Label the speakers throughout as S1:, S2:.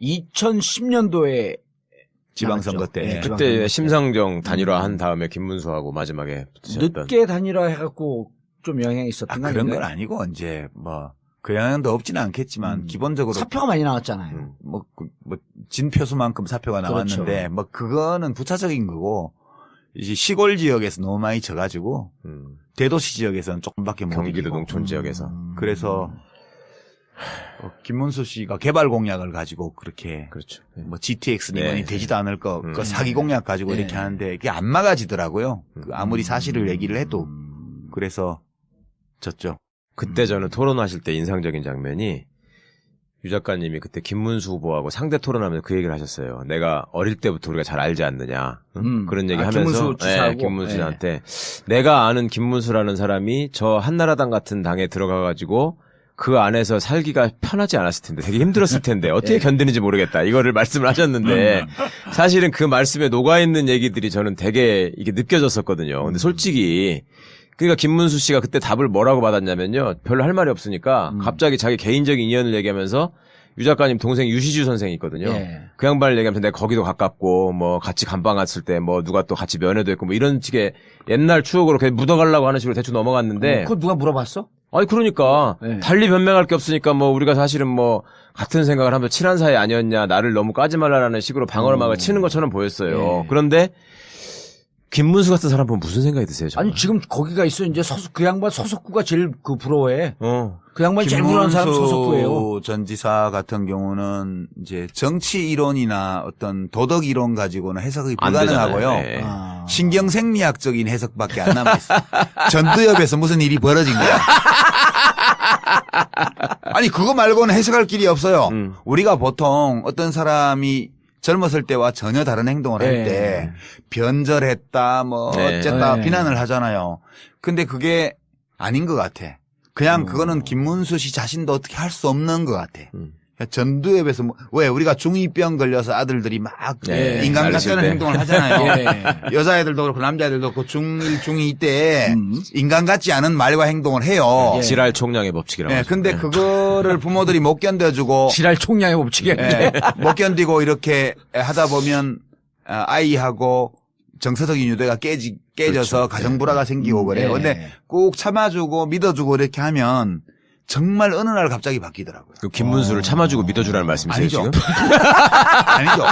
S1: 2010년도에
S2: 지방선거 때.
S1: 네,
S3: 그때 심상정 단일화 한 다음에 김문수하고 마지막에 붙으셨던.
S1: 늦게 단일화 해갖고 좀 영향이 있었던 거
S2: 그런 건 아니고 이제 뭐 그 영향도 없지는 않겠지만 기본적으로
S1: 사표가 많이 나왔잖아요.
S2: 진표수만큼 사표가 나왔는데
S1: 그렇죠.
S2: 뭐 그거는 부차적인 거고 이제 시골 지역에서 너무 많이 져가지고 대도시 지역에서는 조금밖에 못
S3: 경기도
S2: 이기고.
S3: 농촌 지역에서.
S2: 그래서 김문수 씨가 개발 공약을 가지고 그렇게
S3: 그렇죠.
S2: 뭐 GTX-니 뭐니
S3: 네.
S2: 되지도 않을 거 그 사기 공약 가지고 이렇게 하는데 이게 안 막아지더라고요. 그 아무리 사실을 얘기를 해도. 그래서 졌죠.
S3: 그때 저는 토론하실 때 인상적인 장면이 유 작가님이 그때 김문수 후보하고 상대 토론하면서 그 얘기를 하셨어요. 내가 어릴 때부터 우리가 잘 알지 않느냐. 그런 얘기 하면서
S1: 김문수 지사하고?
S3: 김문수 씨한테 내가 아는 김문수라는 사람이 저 한나라당 같은 당에 들어가가지고 그 안에서 살기가 편하지 않았을 텐데 되게 힘들었을 텐데 어떻게 견디는지 모르겠다. 이거를 말씀을 하셨는데 사실은 그 말씀에 녹아있는 얘기들이 저는 되게 이게 느껴졌었거든요. 근데 솔직히 그러니까 김문수 씨가 그때 답을 뭐라고 받았냐면요. 별로 할 말이 없으니까 갑자기 자기 개인적인 인연을 얘기하면서 유 작가님 동생 유시주 선생이 있거든요.
S1: 예.
S3: 그 양반을 얘기하면서 내가 거기도 가깝고 뭐 같이 감방 갔을 때 뭐 누가 또 같이 면회도 했고 뭐 이런 식의 옛날 추억으로 그냥 묻어가려고 하는 식으로 대충 넘어갔는데
S1: 그거 누가 물어봤어?
S3: 아니 그러니까
S1: 네.
S3: 달리 변명할 게 없으니까 뭐 우리가 사실은 뭐 같은 생각을 하면서 친한 사이 아니었냐 나를 너무 까지 말라라는 식으로 방어막을 치는 것처럼 보였어요.
S1: 네.
S3: 그런데 김문수 같은 사람 보면 무슨 생각이 드세요? 정말?
S1: 아니 지금 거기가 있어 이제 그 양반 소속구가 제일 그 부러워해. 그 양반이 제일 부러워하는 사람 소속구예요.
S2: 김문수 전 지사 같은 경우는 이제 정치 이론이나 어떤 도덕 이론 가지고는 해석이
S3: 안
S2: 불가능하고요.
S3: 되잖아요. 네.
S2: 신경생리학적인 해석밖에 안 남아있어요. 전두엽에서 무슨 일이 벌어진 거야. 아니 그거 말고는 해석할 길이 없어요. 우리가 보통 어떤 사람이 젊었을 때와 전혀 다른 행동을 할 때 변절했다 뭐 어쨌다 비난을 하잖아요. 근데 그게 아닌 것 같아. 그냥 그거는 김문수 씨 자신도 어떻게 할 수 없는 것 같아. 전두엽에서 왜 우리가 중2병 걸려서 아들들이 막 인간 같지 않은 행동을 하잖아요. 여자애들도 그렇고 남자애들도 그렇고 중1, 중2 때 인간 같지 않은 말과 행동을 해요.
S3: 지랄 총량의 법칙이라고.
S2: 네, 근데 그거를 부모들이 못 견뎌주고
S1: 지랄 총량의 법칙이
S2: 못 견디고 이렇게 하다 보면 아이하고 정서적인 유대가 깨져서
S3: 그렇죠.
S2: 가정불화가 생기고 그래요. 근데 꼭 참아주고 믿어주고 이렇게 하면 정말 어느 날 갑자기 바뀌더라고요.
S3: 그 김문수를 참아주고 믿어주라는 말씀이세요
S2: 아니죠.
S3: 지금?
S2: 아니죠.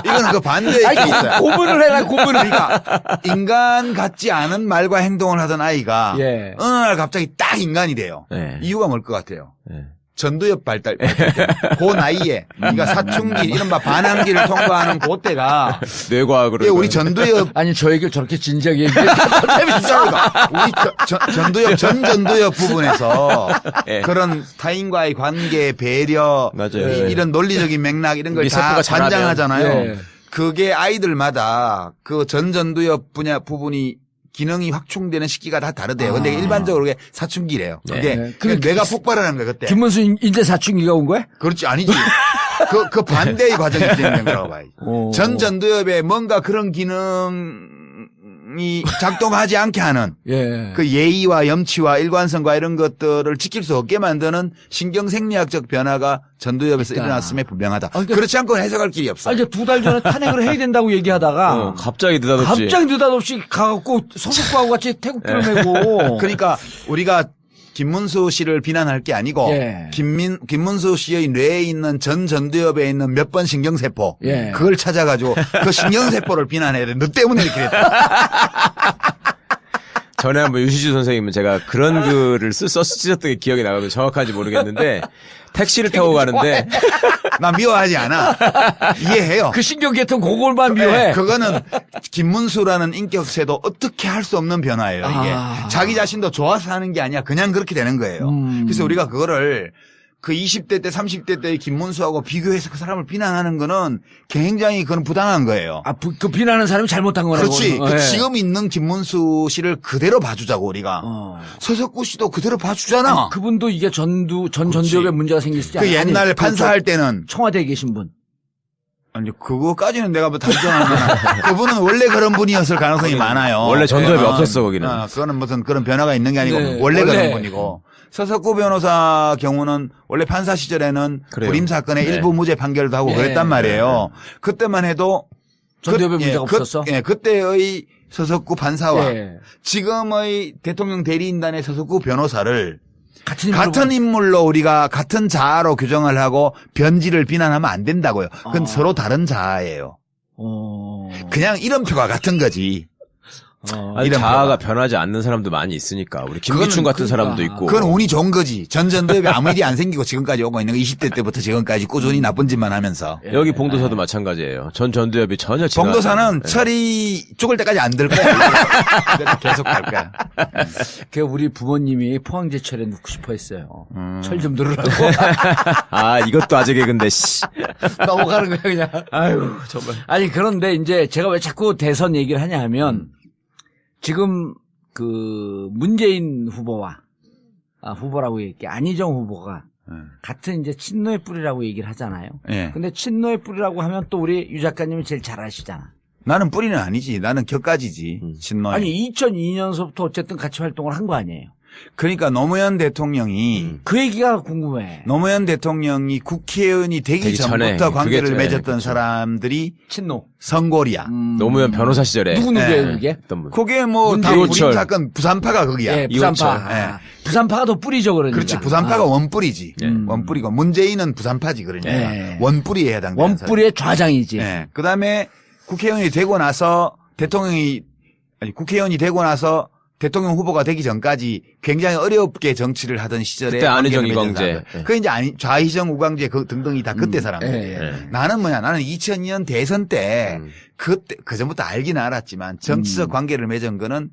S2: 이거는 그 반대의 게 있어요.
S1: 고문을 해라 고문을.
S2: 그러니까 인간 같지 않은 말과 행동을 하던 아이가 어느 날 갑자기 딱 인간이 돼요. 이유가 뭘 것 같아요? 전두엽 발달 때. 그 나이에 네가 사춘기 이른바 반항기를 통과하는 그때가
S3: 뇌과학으로.
S2: 예, 우리 전두엽
S1: 아니 저 얘기를 저렇게 진지하게 얘기해.
S2: 진짜입니다. 우리 전두엽 전두엽 부분에서 그런 타인과의 관계 배려
S3: 맞아요.
S2: 이런 논리적인 맥락 이런 걸 다 관장하잖아요. 그게 아이들마다 그 전두엽 분야 부분이 기능이 확충되는 시기가 다 다르대요. 근데 일반적으로 그게 사춘기래요. 그게 뇌가 폭발하는 거예요, 그때.
S1: 김문수 인제 사춘기가 온 거야?
S2: 그렇지, 아니지. 그 반대의 과정이 진행된 거라고 봐야지. 전두엽에 뭔가 그런 기능이 작동하지 않게 하는 그 예의와 염치와 일관성과 이런 것들을 지킬 수 없게 만드는 신경생리학적 변화가 전두엽에서 일어났음에 분명하다. 그렇지 않고 해석할 길이 없어.
S1: 이제 2달 전에 탄핵을 해야 된다고 얘기하다가
S3: 갑자기 느닷없이
S1: 가갖고 소속구하고 같이 태국기를 메고.
S2: 그러니까 우리가 김문수 씨를 비난할 게 아니고 김문수 씨의 뇌에 있는 전두엽에 있는 몇 번 신경세포 그걸 찾아가지고 그 신경세포를 비난해야 돼. 너 때문에 이렇게 됐다.
S3: 전에 한번 유시주 선생님은 제가 그런 글을 쓰셨던 게 기억이 나거든요. 정확한지 모르겠는데 택시를 타고 가는데
S2: 나 미워하지 않아. 이해해요.
S1: 그 신경계통 그걸만 미워해.
S2: 그거는 김문수라는 인격체도 어떻게 할 수 없는 변화예요. 이게 자기 자신도 좋아서 하는 게 아니야. 그냥 그렇게 되는 거예요. 그래서 우리가 그거를 그 20대 때 30대 때의 김문수하고 비교해서 그 사람을 비난하는 거는 굉장히 그건 부당한 거예요.
S1: 그 비난하는 사람이 잘못한 거라고.
S2: 그렇지. 지금 있는 김문수 씨를 그대로 봐주자고 우리가. 서석구 씨도 그대로 봐주잖아.
S1: 아니, 그분도 이게 전두엽에 문제가 생겼지 않아요?
S2: 그 옛날에 판사할 때는.
S1: 청와대에 계신 분.
S2: 아니, 그거까지는 내가 뭐 단정하는 그분은 원래 그런 분이었을 가능성이 많아요.
S3: 원래 전두엽이 없었어, 거기는.
S2: 그거는 무슨 그런 변화가 있는 게 아니고 원래 그런 분이고. 서석구 변호사 경우는 원래 판사 시절에는
S3: 그래요.
S2: 불임 사건의
S3: 네.
S2: 일부 무죄 판결도 하고
S1: 네.
S2: 그랬단 말이에요. 그때만 해도
S1: 전두엽에 문제가 없었어?
S2: 그때의 서석구 판사와
S1: 예.
S2: 지금의 대통령 대리인단의 서석구 변호사를
S1: 같은
S2: 인물로 우리가 같은 자아로 규정을 하고 변질을 비난하면 안 된다고요. 그건 서로 다른 자아예요. 그냥 이름표가 같은 거지.
S3: 아니,
S2: 이런
S3: 자아가
S2: 거가.
S3: 변하지 않는 사람도 많이 있으니까. 우리 김기춘 같은 사람도 있고.
S2: 그건 운이 좋은 거지. 전 전두엽에 아무 일이 안 생기고 지금까지 오고 있는 거 20대 때부터 지금까지 꾸준히 나쁜 짓만 하면서.
S3: 여기 봉도사도 마찬가지예요. 전 전두엽이 전혀 지나가지
S2: 봉도사는
S3: 않아요.
S2: 철이 죽을 때까지 안 들 거야. 계속 갈 거야.
S1: 그 우리 부모님이 포항제철에 넣고 싶어 했어요. 철 좀 들으라고.
S3: 아, 이것도 아재 개근데, 씨.
S1: 넘어가는 거야, 그냥.
S3: 아유, 정말.
S1: 아니, 그런데 이제 제가 왜 자꾸 대선 얘기를 하냐 하면 지금 그 문재인 후보와 후보라고 얘기해. 안희정 후보가 같은 이제 친노의 뿌리라고 얘기를 하잖아요.
S2: 예.
S1: 근데 친노의 뿌리라고 하면 또 우리 유 작가님이 제일 잘 아시잖아.
S2: 나는 뿌리는 아니지. 나는 격가지지. 친노.
S1: 아니 2002년서부터 어쨌든 같이 활동을 한 거 아니에요.
S2: 그러니까 노무현 대통령이
S1: 그 얘기가 궁금해.
S2: 노무현 대통령이 국회의원이 되기
S3: 되기 전에
S2: 전부터 관계를
S3: 그게,
S2: 맺었던
S3: 그렇죠.
S2: 사람들이
S1: 친노.
S2: 선골이야.
S3: 노무현 변호사 시절에.
S1: 누구누구예요,
S2: 네.
S1: 그게?
S3: 어떤 분.
S2: 그게 뭐 다
S3: 이호철.
S2: 불임 사건 부산파가 거기야.
S1: 예, 부산파.
S3: 이호철.
S1: 아, 부산파가 더 뿌리죠, 그러니까.
S2: 그렇지. 부산파가 원뿌리지.
S3: 예.
S2: 원뿌리고 문재인은 부산파지 그러니까
S1: 예.
S2: 원뿌리에 해당되는
S1: 원뿌리의 좌장이지.
S2: 사람. 예. 그다음에 국회의원이 되고 나서 국회의원이 되고 나서 대통령 후보가 되기 전까지 굉장히 어렵게 정치를 하던 시절에
S3: 그때 안희정,
S2: 관계를 맺은
S3: 이광재.
S2: 사람들. 그게 이제 좌희정, 우광재 등등이 다 그때 사람들이에요.
S1: 예, 예.
S2: 나는 나는 2002년 대선 때 그때 그전부터 알기는 알았지만 정치적 관계를 맺은 거는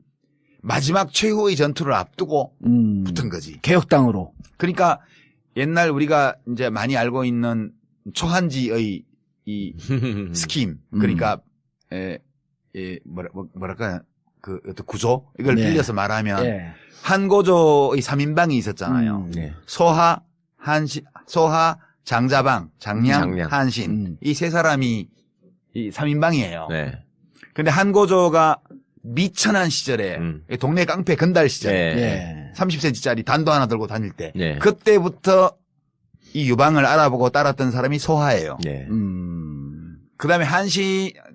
S2: 마지막 최후의 전투를 앞두고 붙은 거지.
S1: 개혁당으로.
S2: 그러니까 옛날 우리가 이제 많이 알고 있는 초한지의 이 스킴 그러니까 뭐랄까 그 어떤 구조 이걸
S1: 네.
S2: 빌려서 말하면
S1: 예.
S2: 한고조의 3인방이 있었잖아요.
S3: 네.
S2: 소하 장자방, 장량,
S3: 장량.
S2: 한신 이 세 사람이 이 3인방이에요.
S3: 네.
S2: 근데 한고조가 미천한 시절에 동네 깡패 건달 시절에
S3: 네.
S1: 예.
S2: 30cm짜리 단도 하나 들고 다닐 때
S3: 네.
S2: 그때부터 이 유방을 알아보고 따랐던 사람이 소하예요.
S3: 네.
S2: 그다음에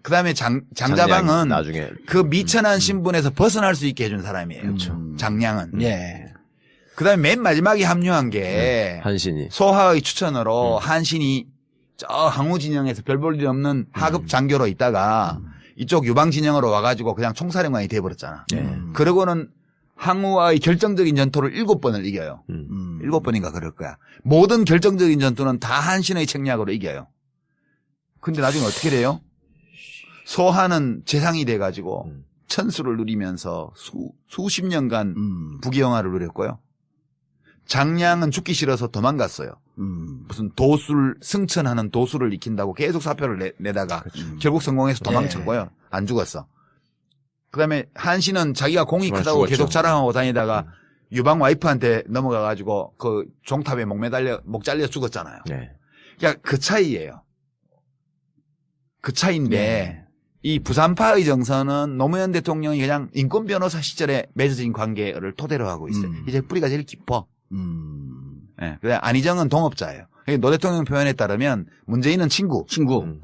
S2: 그다음에 장자방은
S3: 나중에.
S2: 그 미천한 신분에서 벗어날 수 있게 해준 사람이에요.
S1: 그렇죠.
S2: 장량은.
S1: 예.
S2: 그다음에 맨 마지막에 합류한 게
S3: 한신이.
S2: 소하의 추천으로 한신이 저 항우 진영에서 별 볼 일 없는 하급 장교로 있다가 이쪽 유방 진영으로 와가지고 그냥 총사령관이 돼버렸잖아. 그러고는 항우와의 결정적인 전투를 7번을 이겨요. 7번인가 그럴 거야. 모든 결정적인 전투는 다 한신의 책략으로 이겨요. 근데 나중에 어떻게 돼요? 소하는 재상이 돼가지고 천수를 누리면서 수십 년간 부귀영화를 누렸고요. 장량은 죽기 싫어서 도망갔어요. 무슨 승천하는 도술을 익힌다고 계속 사표를 내다가 결국 성공해서 도망쳤고요. 안 죽었어. 그다음에 한신은 자기가 공이 크다고
S3: 죽었죠.
S2: 계속 자랑하고 다니다가 유방 와이프한테 넘어가가지고 그 종탑에 목 잘려 죽었잖아요.
S3: 네.
S2: 그러니까 그 차이예요. 그 차이인데
S1: 네.
S2: 이 부산파의 정서는 노무현 대통령이 그냥 인권 변호사 시절에 맺어진 관계를 토대로 하고 있어요. 이제 뿌리가 제일 깊어. 예. 그래 안희정은 동업자예요. 노 대통령 표현에 따르면 문재인은 친구,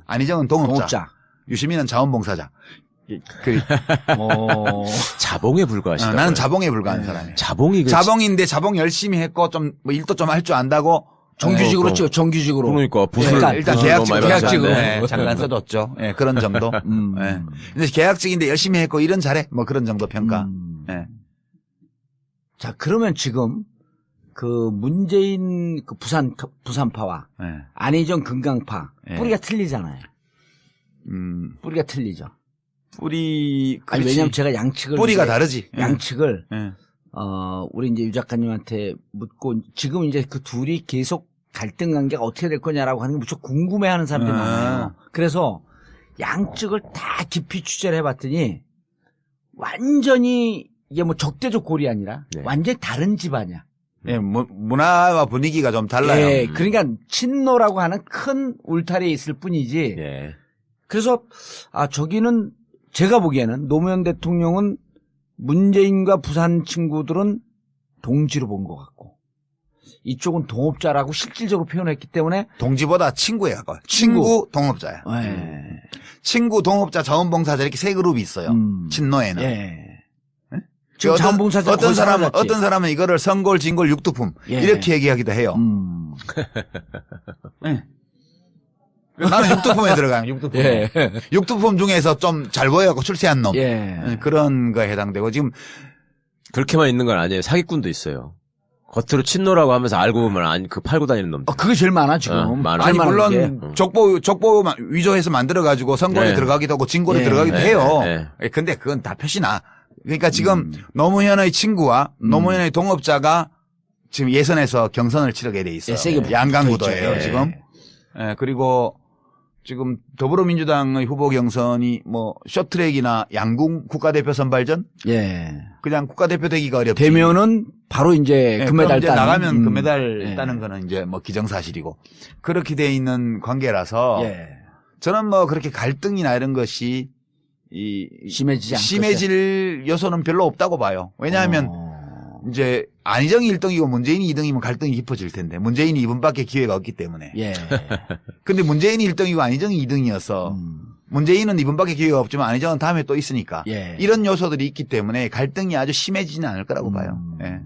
S2: 안희정은 동업자. 유시민은 자원봉사자.
S3: 자봉에 불과하시다.
S2: 나는 자봉에 불과한 사람이에요. 자봉인데 자봉 열심히 했고 좀 뭐 일도 좀 할 줄 안다고
S1: 정규직으로 찍어, 정규직으로.
S3: 그러니까 부술
S2: 일단 계약직으로 잠깐 써뒀죠. 예, 그런 정도. 예. 근데 계약직인데 열심히 했고 일은 잘해. 뭐 그런 정도 평가. 예.
S1: 자, 그러면 지금 그 문재인 그 부산파와
S2: 예.
S1: 안희정 금강파
S2: 예.
S1: 뿌리가 틀리잖아요. 뿌리가 틀리죠.
S2: 뿌리
S1: 아니,
S2: 그렇지.
S1: 왜냐면 제가 양측을
S2: 뿌리가 다르지.
S1: 양측을
S2: 예.
S1: 우리 이제 유 작가님한테 묻고 지금 이제 그 둘이 계속 갈등 관계가 어떻게 될 거냐라고 하는 게 무척 궁금해하는 사람들이 많아요. 그래서 양측을 다 깊이 취재를 해봤더니 완전히 이게 뭐 적대적 골이 아니라 완전히 다른 집안이야.
S2: 예, 문화와 분위기가 좀 달라요.
S1: 예, 그러니까 친노라고 하는 큰 울타리에 있을 뿐이지.
S3: 예.
S1: 그래서 저기는 제가 보기에는 노무현 대통령은 문재인과 부산 친구들은 동지로 본 것 같고 이쪽은 동업자라고 실질적으로 표현했기 때문에
S2: 동지보다 친구에 가까워. 친구, 동업자야.
S1: 예.
S2: 친구, 동업자, 자원봉사자 이렇게 세 그룹이 있어요. 친노에는.
S1: 예.
S2: 예?
S1: 지금 자원봉사자
S2: 어떤 사람은 이거를 성골, 진골, 육두품
S1: 예.
S2: 이렇게 얘기하기도 해요. 예. 나는 육두품에 들어가요. 육두품.
S1: 예.
S2: 육두품 중에서 좀 잘 보여갖고 출세한 놈.
S1: 예.
S2: 그런 거에 해당되고 지금
S3: 그렇게만 있는 건 아니에요. 사기꾼도 있어요. 겉으로 친노라고 하면서 알고 보면 그 팔고 다니는 놈들.
S1: 그게 제일 많아 지금.
S3: 많아.
S2: 아니
S1: 제일 많은 게.
S2: 물론 족보 위조해서 만들어가지고 선골에
S3: 네.
S2: 들어가기도 하고 진골에
S1: 예.
S2: 들어가기도
S3: 네.
S2: 해요.
S3: 네.
S2: 예, 근데 그건 다 표시나. 그러니까 지금 노무현의 친구와 노무현의 동업자가 지금 예선에서 경선을 치르게 돼 있어요.
S1: 예, 세게
S2: 양강구도예요
S1: 붙어있죠. 예.
S2: 지금. 예, 그리고 지금 더불어민주당의 후보 경선이 뭐 쇼트트랙이나 양궁 국가대표 선발전
S1: 예.
S2: 그냥 국가대표 되기가 어렵지.
S1: 되면은 바로 이제
S2: 예,
S1: 금메달
S2: 그럼 이제
S1: 따는.
S2: 나가면 금메달
S1: 예.
S2: 따는 거는 이제 뭐 기정사실이고 그렇게 돼 있는 관계라서
S1: 예.
S2: 저는 뭐 그렇게 갈등이나 이런 것이
S1: 심해지지 않을
S2: 심해질 요소는 별로 없다고 봐요. 왜냐하면 이제 안희정이 1등이고 문재인이 2등이면 갈등이 깊어질 텐데 문재인이 이번밖에 기회가 없기 때문에.
S1: 예.
S2: 근데 문재인이 1등이고 안희정이 2등이어서 문재인은 이번밖에 기회가 없지만 안희정은 다음에 또 있으니까
S1: 예.
S2: 이런 요소들이 있기 때문에 갈등이 아주 심해지지는 않을 거라고 봐요. 예.